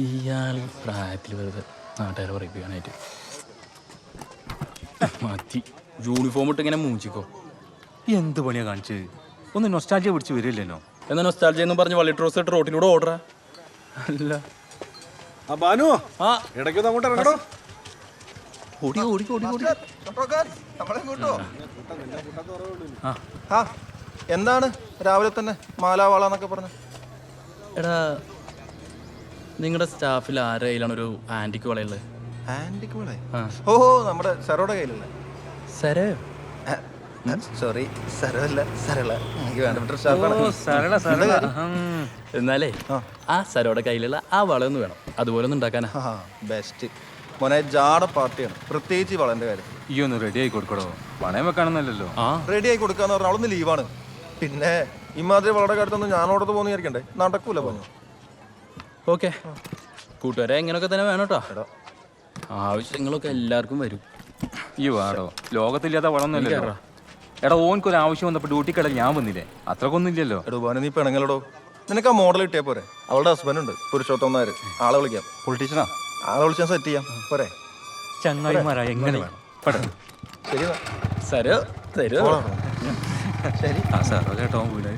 ഇയാൾ പ്രായത്തിൽ വെറുതെ നാട്ടുകാരെ പറയിപ്പിക്കാനായിട്ട് മതി. യൂണിഫോം ഇട്ട് ഇങ്ങനെ മൂച്ചിക്കോ. എന്ത് പണിയാ കാണിച്ചത്? ഒന്ന് നൊസ്റ്റാൾജിയ പിടിച്ച് വരില്ലേനോ? എന്നാ നൊസ്റ്റാൾജിയ എന്നും പറഞ്ഞ് വള്ളി ട്രോസ് ഇട്ട് റോട്ടിലൂടെ ഓർഡറാ. അല്ല ബാനു, ഇടയ്ക്കൊന്ന് അങ്ങോട്ട് ഇറങ്ങണോ? ഓടി ഓടി ഓടി ഓടി. എന്താണ് രാവിലെ തന്നെ മാലാവാളന്നൊക്കെ പറഞ്ഞു? എടാ, നിങ്ങളുടെ സ്റ്റാഫിൽ ആരുടെ കയ്യിലാണ് ഒരു ആന്റിക്ക് വളയുള്ളത്? ആന്റിക്ക് വള? ഓ, നമ്മുടെ സരോടെ കയ്യിലല്ലേ? സരോ? സോറി, സരല്ല, സരള. എനിക്ക് വേണ്ടപ്പെട്ട സ്റ്റാഫാണ്. എന്നാലേ ആ സരോടെ കയ്യിലുള്ള ആ വളയൊന്ന് വേണം. അതുപോലെ ഒന്ന് ഉണ്ടാക്കാനാ. ബെസ്റ്റ് മോനെ, ജാട പാർട്ടിയാണ്, പ്രത്യേകിച്ച് ഈ വളന്റെ കാര്യം. ഈ ഒന്ന് റെഡി ആയി കൊടുക്കടോ, പണയം വെക്കാണെന്നല്ലോ. റെഡി ആയി കൊടുക്കാന്ന് പറഞ്ഞാൽ അവളൊന്ന് ലീവാണ്. പിന്നെ ഇമാതിരി വളയുടെ കാര്യത്തൊന്നും ഞാനോടത്ത് പോകുന്ന വിചാരിക്കണ്ടേ? നടക്കൂല പറഞ്ഞു. ഓക്കെ, കൂട്ടുകാരെ എങ്ങനെയൊക്കെ തന്നെ വേണം കേട്ടോ. ആവശ്യങ്ങളൊക്കെ എല്ലാവർക്കും വരും. ഈ വാടോ, ലോകത്തില്ലാത്ത വളമൊന്നുമല്ലോ. എടാ, ഓൻക്കൊരു ആവശ്യം വന്നപ്പോൾ ഡ്യൂട്ടി കടൽ ഞാൻ വന്നില്ലേ? അത്രക്കൊന്നും ഇല്ലല്ലോ. എടോ ബാനു, നീ പെണങ്ങളടോ. നിനക്ക് ആ മോഡൽ കിട്ടിയാ പോരെ? അവളുടെ ഹസ്ബൻഡ് ഉണ്ട്, പുരുഷോത്തം നായർ. ആളെ വിളിക്കാം. പൊളിറ്റീഷ്യനാ? ആളെ വിളിച്ചാൽ സെറ്റ് ചെയ്യാം പോരെ? ചങ്ങായിമാരാ, എങ്ങനെ വേണം? ശരി സരോ തരോ? ശരി. ആ സാറോ കേട്ടോ വീട്.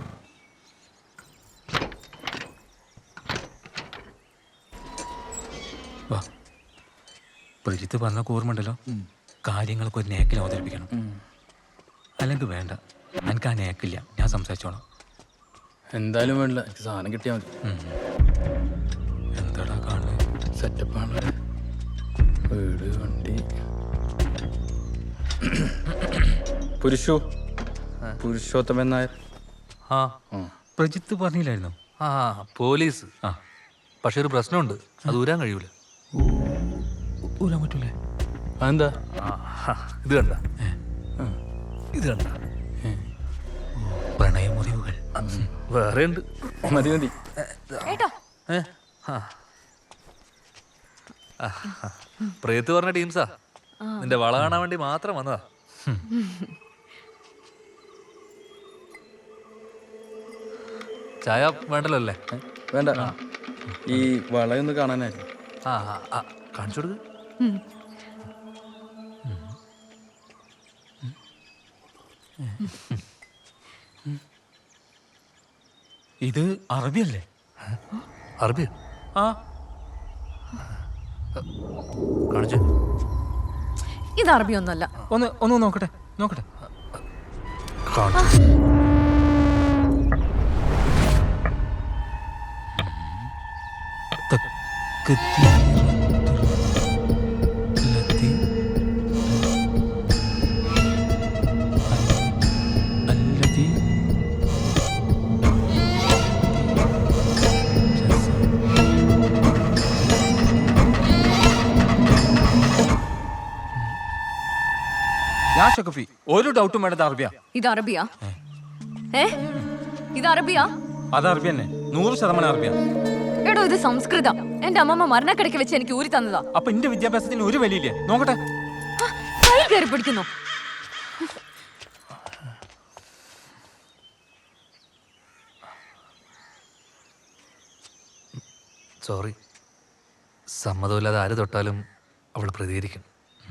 വാ, പരിത്ത് പറഞ്ഞ ഓർമ്മണ്ടല്ലോ, കാര്യങ്ങളൊക്കെ ഒരു നേക്കിൽ അവതരിപ്പിക്കണം. അല്ലെങ്കിൽ വേണ്ട, എനിക്ക് ആ നേക്കില്ല, ഞാൻ സംസാരിച്ചോളാം. എന്തായാലും വേണ്ടില്ല, എനിക്ക് സാധനം കിട്ടിയാൽ മതി. എന്താടാ കാണുന്നത്? സെറ്റപ്പാണ്. വീട്, വണ്ടി. പുരുഷോത്തമൻ നായർ. ആ, പ്രജിത്ത് പറഞ്ഞില്ലായിരുന്നു? ആ, പോലീസ്. ആ, പക്ഷെ ഒരു പ്രശ്നമുണ്ട്, അത് ഊരാൻ കഴിയൂല. ഊരാൻ പറ്റൂലേ? അതെന്താ? ഇത് കണ്ട, ഇത് കണ്ട, പ്രണയമുറിവുകൾ വേറെ ഉണ്ട്. മതി മതി. പ്രേത്ത് പറഞ്ഞ ടീംസാ, നിന്റെ വള കാണാൻ വേണ്ടി മാത്രം വന്നതാ. ചായ വേണ്ടല്ലോ അല്ലേ? വേണ്ട, ഈ വളയൊന്ന് കാണാനായിരുന്നു. കാണിച്ചു കൊടുക്ക്. ഇത് അറബിയല്ലേ? അറബി? ആ, കാണിച്ചു. ഇത് അറബിയൊന്നുമല്ല. ഒന്ന് നോക്കട്ടെ നോക്കട്ടെ. ഒരു ഡൗട്ടും വേണ്ടത് അറബിയാ. ഇത് അറബിയാ? ഇത് അറബിയാ? അത് അറബി തന്നെ, 100% അറബിയാ. എടോ, ഇത് സംസ്കൃതം. എന്റെ അമ്മമ്മ മരണക്കിടയ്ക്ക് വെച്ച് എനിക്ക് ഊരി തന്നതാ. അപ്പൊ എന്റെ വിദ്യാഭ്യാസത്തിന് ഒരു വിലയില്ലേ? നോക്കട്ടെ. കൈ കയറി പിടിക്കുന്നു. സോറി, സമ്മതമില്ലാതെ ആര് തൊട്ടാലും അവൾ പ്രതികരിക്കും.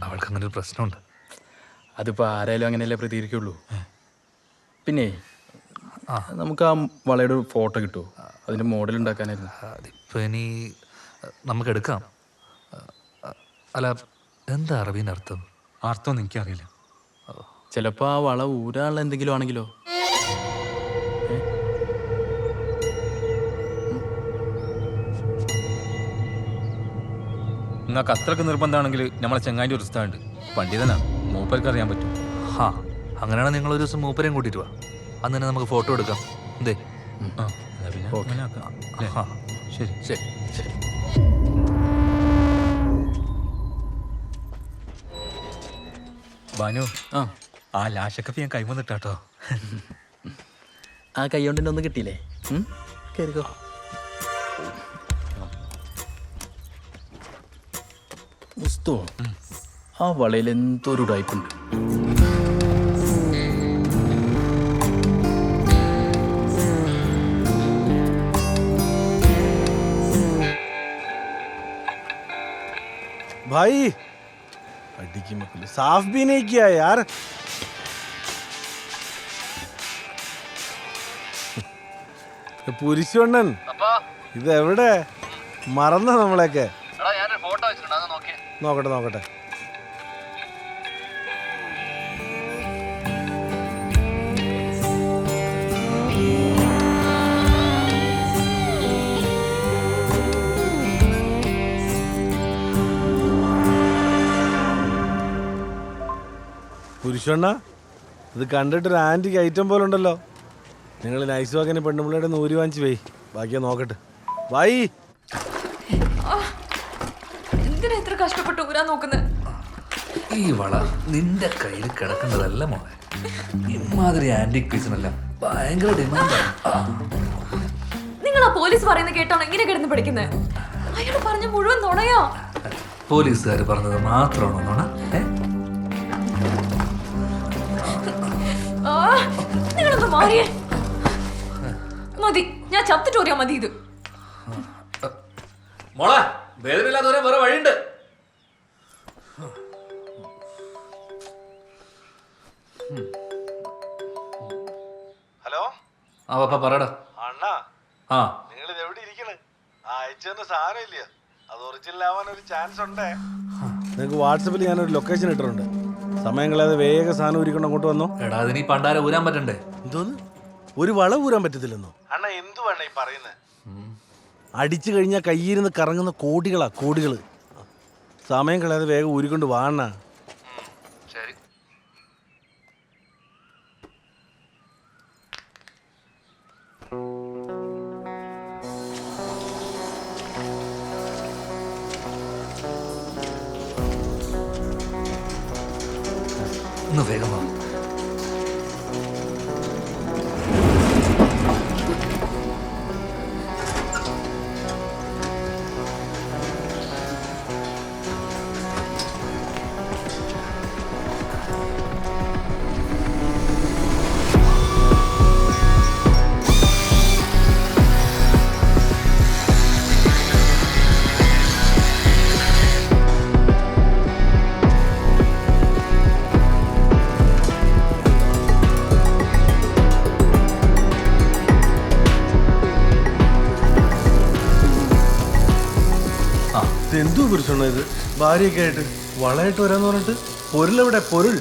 അവൾക്ക് അങ്ങനെ ഒരു പ്രശ്നമുണ്ട്. അതിപ്പോൾ ആരായാലും അങ്ങനെയല്ലേ പ്രതികരിക്കുള്ളൂ. പിന്നെ നമുക്ക് ആ വളയുടെ ഒരു ഫോട്ടോ കിട്ടുമോ? അതിൻ്റെ മോഡൽ ഉണ്ടാക്കാനായിരുന്നു. അതിപ്പോൾ ഇനി നമുക്ക് എടുക്കാം. അല്ല, എന്താ അറബീൻ്റെ അർത്ഥം? അർത്ഥമൊന്നും എനിക്കറിയില്ല. ചിലപ്പോൾ ആ വള ഊരാനുള്ള എന്തെങ്കിലും ആണെങ്കിലോ? നിങ്ങൾക്ക് അത്രക്ക് നിർബന്ധമാണെങ്കിൽ നമ്മളെ ചെങ്ങാൻ്റെ ഒരു ഉസ്താദുണ്ട്, പണ്ഡിതനാണ്, മൂപ്പർക്ക് അറിയാൻ പറ്റും. അങ്ങനെയാണെങ്കിൽ നിങ്ങൾ ഒരു ദിവസം മൂപ്പരെയും കൂട്ടിയിട്ട് വാ. അന്ന് തന്നെ നമുക്ക് ഫോട്ടോ എടുക്കാം. എന്തേ? ശരി ശരി ശരി. ബാനു, ആ ലാശക്കപ്പി ഞാൻ കൈവന്നിട്ടാട്ടോ. ആ കൈ കൊണ്ട് ഒന്നും കിട്ടിയില്ലേ? കയറിക്കോ. മുസ്തോ, ആ വളയിൽ എന്തോ ഒരു ഉടായ്പുണ്ട്. भाई അടിക്ക് മക്കള് സാഫ് भी नहीं किया यार പുരുഷണ്ണൻ ഇത് എവിടെ മറന്ന നമ്മളെയൊക്കെ നോക്കട്ടെ നോക്കട്ടെ പുരുഷണ്ണ ഇത് കണ്ടിട്ടൊരു ആൻറ്റിക്ക് ഐറ്റം പോലെ ഉണ്ടല്ലോ. നിങ്ങൾ നൈസ് വാക്കിന് പെണ്ണുമ്പിള്ളയുടെ നൂരി വാങ്ങിച്ച് പോയി, ബാക്കിയാ നോക്കട്ടെ. വായി എന്തിനാ ഇത്ര കഷ്ടപ്പെട്ട് ഊരാൻ നോക്കുന്നത്? ഈ വള നിന്റെ കയ്യിൽ കിടക്കേണ്ടതല്ല മോളെ. ഇമാതിരി ആന്റിക് പീസിനല്ല ഭയങ്കര ഡിമാൻഡാണ്. നിങ്ങൾ ആ പോലീസ് പറയുന്നത് കേട്ടാണോ ഇങ്ങനെ കിടന്ന് പഠിക്കുന്നത്? അയാൾ പറഞ്ഞ മുഴുവൻ നുണയാ. പോലീസുകാർ പറഞ്ഞത് മാത്രമാണോ നോണ? നിങ്ങളൊന്ന് മാറിയേ. മതി, ഞാൻ ചത്തിട്ടോറിയാ മതി ഇത്. മോളെ വേദനയില്ലാത്തവരെ വേറെ വഴിയുണ്ട്. ഹലോ ആ പപ്പ പറയടാ. അണ്ണാ, ആ നിങ്ങൾ ഇത് എവിടെ ഇരിക്കണ്? അയച്ചെന്ന സാധനം ഇല്ല, അത് ഒറിജിനൽ ആവാൻ ഒരു ചാൻസ് ഉണ്ടേ. നിങ്ങൾക്ക് വാട്സപ്പിൽ ഞാനൊരു ലൊക്കേഷൻ ഇട്ടിട്ടുണ്ട്. സമയം കളയാതെ വേഗം സാധനം ഊരിക്കൊണ്ട് അങ്ങോട്ട് വന്നോ. എടാ അതിന് ഈ പണ്ടാര ഊരാൻ പറ്റണ്ടേ? എന്തോന്ന് ഒരു വള ഊരാൻ പറ്റത്തില്ലെന്നോ? അണ്ണ എന്തു വേണ ഈ പറയുന്നത്? അടിച്ചു കഴിഞ്ഞാൽ കയ്യിരുന്ന് കറങ്ങുന്ന കോടികളാ കോടികള്. സമയം കളയാതെ വേഗം ഊരിക്കൊണ്ട് വാണ. ശരി. ഒന്ന് വേഗം വാ. എന്തോ പുരുഷണ്ണ ഇത്? ഭാര്യയൊക്കെ ആയിട്ട് വളമായിട്ട് വരാന്ന് പറഞ്ഞിട്ട് പൊരുളെവിടെ? പൊരുൾ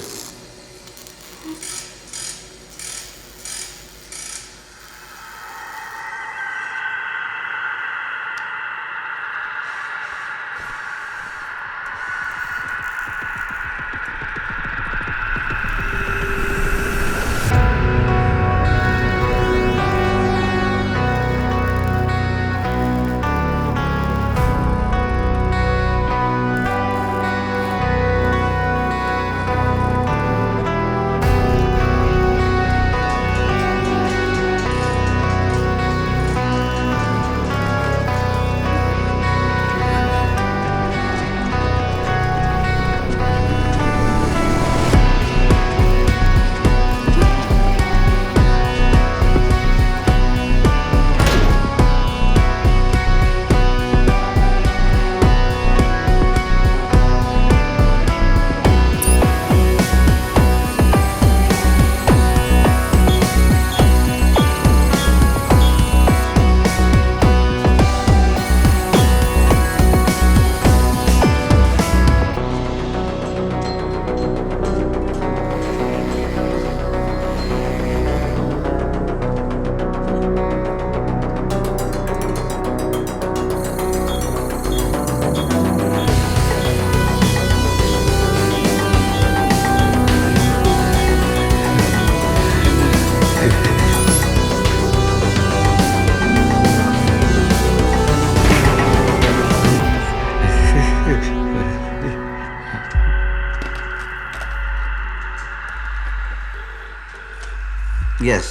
Yes,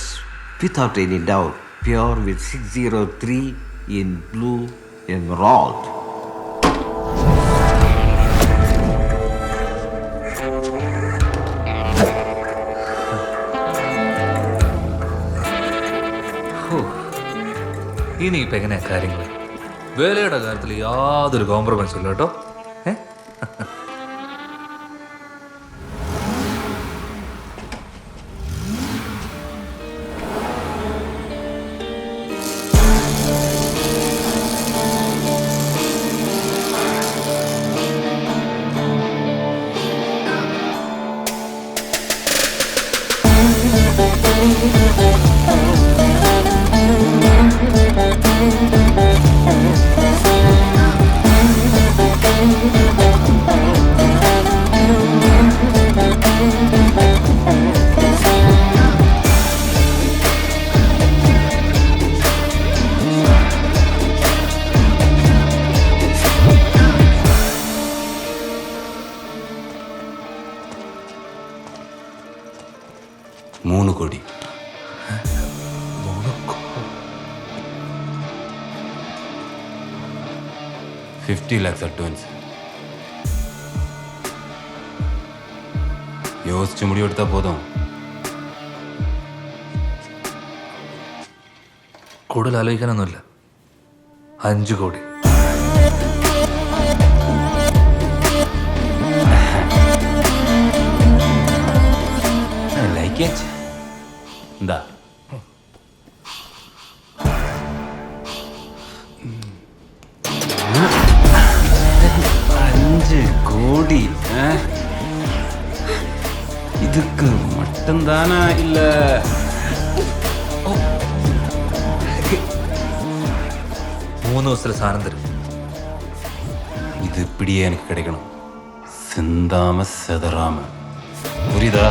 without any doubt, pure with 603 in blue emerald. ഇനിയിപ്പോൾ എങ്ങനെയാ കാര്യങ്ങൾ? വേലയുടെ കാര്യത്തിൽ യാതൊരു കോംപ്രമൈസും ഇല്ല കേട്ടോ. $3 കോടി. 50 lakhs advance. யோசிச்சு முடிவெடுத்தா போதும். കൂടുതൽ ആലോചിക്കാനൊന്നുമില്ല. 5 കോടി. Like it. എന്താ கோடி? இதுக்கு மட்டும்தானா இல்ல 3 ദിവസത്തിൽ സാധനം തരും. இது இப்படியே எனக்கு கிடைக்கணும், சிந்தாம செதறாம. புரியுதா?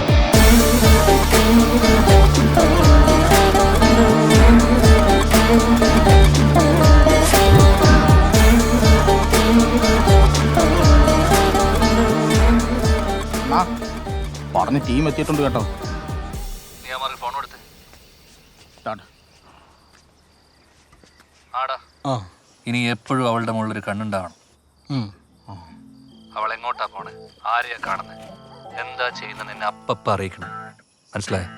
പറഞ്ഞ ടീം എത്തിയിട്ടുണ്ട് കേട്ടോ. നീ ആ ഫോൺ എടുത്ത്. സ്റ്റാർട്ട്. ആടാ, ആ ഇനി എപ്പോഴും അവളുടെ മുകളിലൊരു കണ്ണുണ്ടാവണം. ഉം. അവൾ എങ്ങോട്ടാ പോണേ, ആരെയാ കാണുന്നത്, എന്താ ചെയ്യുന്നത്, എന്നെ അപ്പപ്പ അറിയിക്കണം. മനസ്സിലായോ?